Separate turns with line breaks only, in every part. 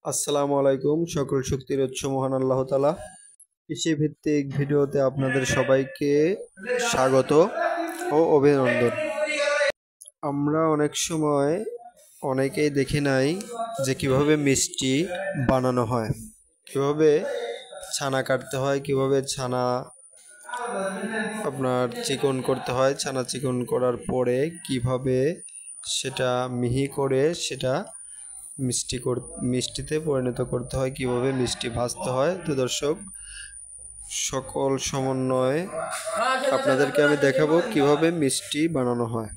আসসালামু আলাইকুম। সকল শক্তির উৎস মহান আল্লাহ তাআলা। কৃষি ভিত্তিক ভিডিওতে আপনাদের সবাইকে স্বাগত ও অভিনন্দন। আমরা অনেক সময় অনেকেই দেখি নাই যে কিভাবে মিষ্টি বানানো হয়, কিভাবে ছানা কাটতে হয়, কিভাবে ছানা আপনার চিকন করতে হয়, ছানা চিকন করার পরে কিভাবে সেটা মিহি করে সেটা মিষ্টিতে পরিণত করতে হয়, কিভাবে মিষ্টি ভাজতে হয়। তো দর্শক, সকল সমন্বয়ে আপনাদেরকে আমি দেখাবো কিভাবে মিষ্টি বানানো হয়।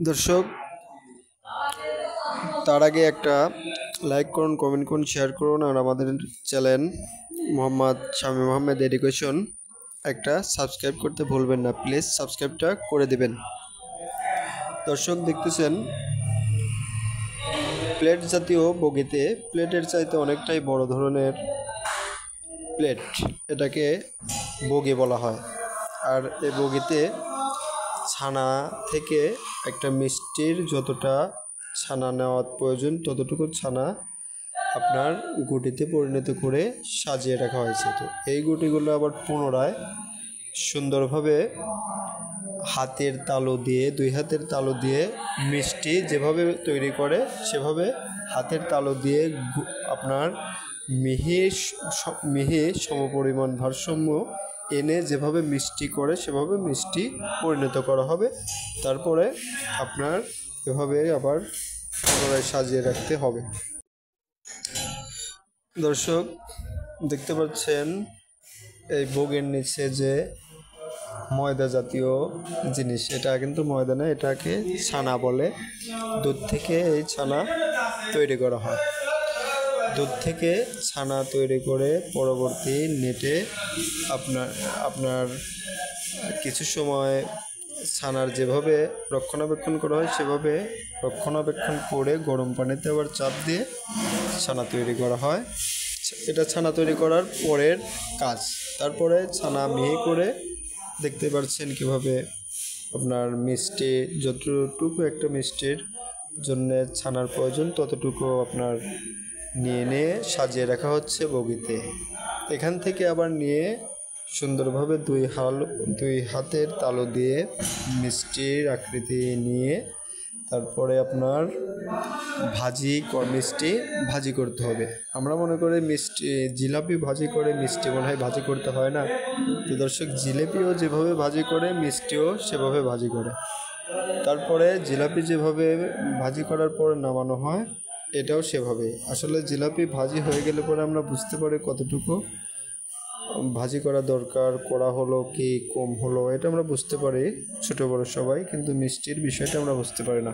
দর্শক, তার আগে একটা লাইক করুন, কমেন্ট করুন, শেয়ার করুন, আর আমাদের চ্যানেল মোহাম্মদ শামীম আহমেদ এডুকেশন একটা সাবস্ক্রাইব করতে ভুলবেন না। প্লিজ সাবস্ক্রাইবটা করে দেবেন। দর্শক, দেখতেছেন প্লেট জাতীয় বগিতে, প্লেটের চাইতে অনেকটাই বড় ধরনের প্লেট, এটাকে বগি বলা হয়। আর এই বগিতে ছানা থেকে একটা মিষ্টির যতটা ছানা নেওয়ার প্রয়োজন ততটুকু ছানা আপনার গুটিতে পরিণত করে সাজিয়ে রাখা হয়েছে। তো এই গুটিগুলো আবার পুনরায় সুন্দরভাবে হাতের তালু দিয়ে, দুই হাতের তালু দিয়ে মিষ্টি যেভাবে তৈরি করে সেভাবে হাতের তালু দিয়ে আপনার মিহি সমপরিমাণ ভারসাম্য এনে যেভাবে মিষ্টি করে সেভাবে মিষ্টি পরিণত করা হবে। তারপরে আপনার এভাবে আবার পুনরায় সাজিয়ে রাখতে হবে। দর্শক, দেখতে পাচ্ছেন এই বগের নিচে যে ময়দা জাতীয় জিনিস, এটা কিন্তু ময়দা না, এটাকে ছানা বলে। দুধ থেকে এই ছানা তৈরি করা হয়। দুধ থেকে ছানা তৈরি করে পরবর্তী নেটে আপনার কিছু সময় ছানার যেভাবে রক্ষণাবেক্ষণ করা হয় সেভাবে রক্ষণাবেক্ষণ করে গরম পানিতে আবার চাপ দিয়ে ছানা তৈরি করা হয়। এটা ছানা তৈরি করার পরের কাজ। তারপরে ছানা মিহি করে দেখতে পাচ্ছেন কিভাবে আপনার মিষ্টি, যতটুকু একটা মিষ্টির জন্য ছানার প্রয়োজন ততটুকু আপনার নিয়ে সাজিয়ে রাখা হচ্ছে বগিতে। এখান থেকে আবার নিয়ে সুন্দরভাবে দুই হাতের তালু দিয়ে মিষ্টির আকৃতি নিয়ে তারপরে আপনার মিষ্টি ভাজি করতে হবে। আমরা মনে করি মিষ্টি জিলাপি ভাজি করে মিষ্টি মনে হয় ভাজি করতে হয় না। তো দর্শক, জিলাপিও যেভাবে ভাজি করে মিষ্টিও সেভাবে ভাজি করে। তারপরে জিলাপি যেভাবে ভাজি করার পর নামানো হয় এটাও সেভাবে। আসলে জিলাপি ভাজি হয়ে গেলে পরে আমরা বুঝতে পারি কতটুকু ভাজি করা দরকার, করা হলো কি কম হলো, এটা আমরা বুঝতে পারি ছোটো বড়ো সবাই, কিন্তু মিষ্টির বিষয়টা আমরা বুঝতে পারি না।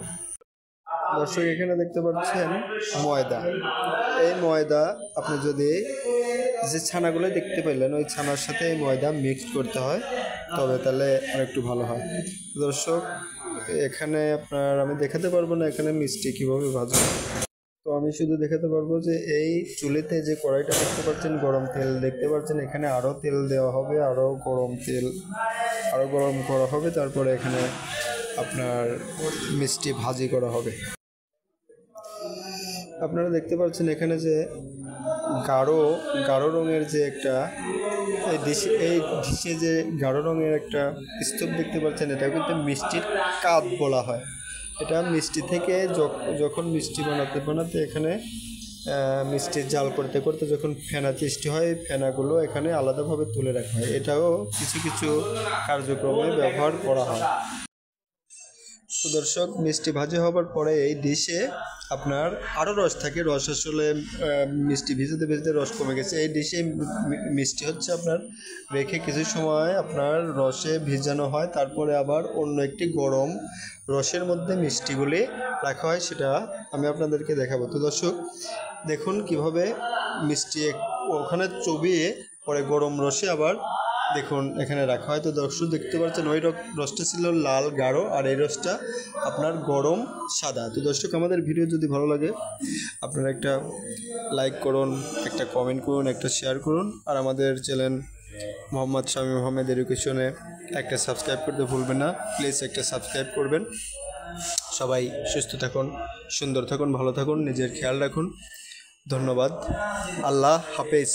দর্শক, এখানে দেখতে পাচ্ছেন ময়দা। এই ময়দা আপনি যদি যে ছানাগুলো দেখতে পেলেন ওই ছানার সাথে এই ময়দা মিক্সড করতে হয়, তবে তাহলে আরেকটু ভালো হয়। দর্শক, এখানে আমি দেখাতে পারবো না এখানে মিষ্টি কীভাবে ভাজবে। তো আমি শুধু দেখাতে পারবো যে এই চুলিতে যে কড়াইটা দেখতে পাচ্ছেন, গরম তেল দেখতে পাচ্ছেন, এখানে আরও তেল দেওয়া হবে, আরও গরম করা হবে। তারপরে এখানে আপনার মিষ্টি ভাজি করা হবে। আপনারা দেখতে পাচ্ছেন এখানে যে গাঢ় রঙের যে একটা এই ডিশে যে গাঢ় রঙের একটা স্তূপ দেখতে পাচ্ছেন, এটা কিন্তু মিষ্টির কাপ বলা হয়। এটা মিষ্টি থেকে যখন মিষ্টি বানাতে এখানে মিষ্টির জাল করতে করতে যখন ফেনা সৃষ্টি হয়, ফেনাগুলো এখানে আলাদাভাবে তুলে রাখা হয়। এটাও কিছু কিছু কার্যক্রমে ব্যবহার করা হয়। তো দর্শক, মিষ্টি ভাজি হবার পরে এই ডিশে আপনার আরও রস থাকে। রস আসলে মিষ্টি ভিজতে রস কমে গেছে। এই ডিশে মিষ্টি হচ্ছে আপনার রেখে কিছু সময় আপনার রসে ভিজানো হয়, তারপরে আবার অন্য একটি গরম রসের মধ্যে মিষ্টিগুলি রাখা হয়, সেটা আমি আপনাদেরকে দেখাবো। তো দর্শক, দেখুন কিভাবে মিষ্টি ওখানে চবিয়ে পরে গরম রসে আবার দেখুন এখানে রাখা হয়। তো দর্শক দেখতে পাচ্ছেন ওই রসটা ছিল লাল গাঢ়, আর এই রসটা আপনার গরম সাদা। তো দর্শক, আমাদের ভিডিও যদি ভালো লাগে আপনারা একটা লাইক করুন, একটা কমেন্ট করুন, একটা শেয়ার করুন, আর আমাদের চ্যানেল মোহাম্মদ শামীম আহমেদ এডুকেশনে একটা সাবস্ক্রাইব করতে ভুলবেন না। প্লিজ একটা সাবস্ক্রাইব করবেন। সবাই সুস্থ থাকুন, সুন্দর থাকুন, ভালো থাকুন, নিজের খেয়াল রাখুন। ধন্যবাদ। আল্লাহ হাফেজ।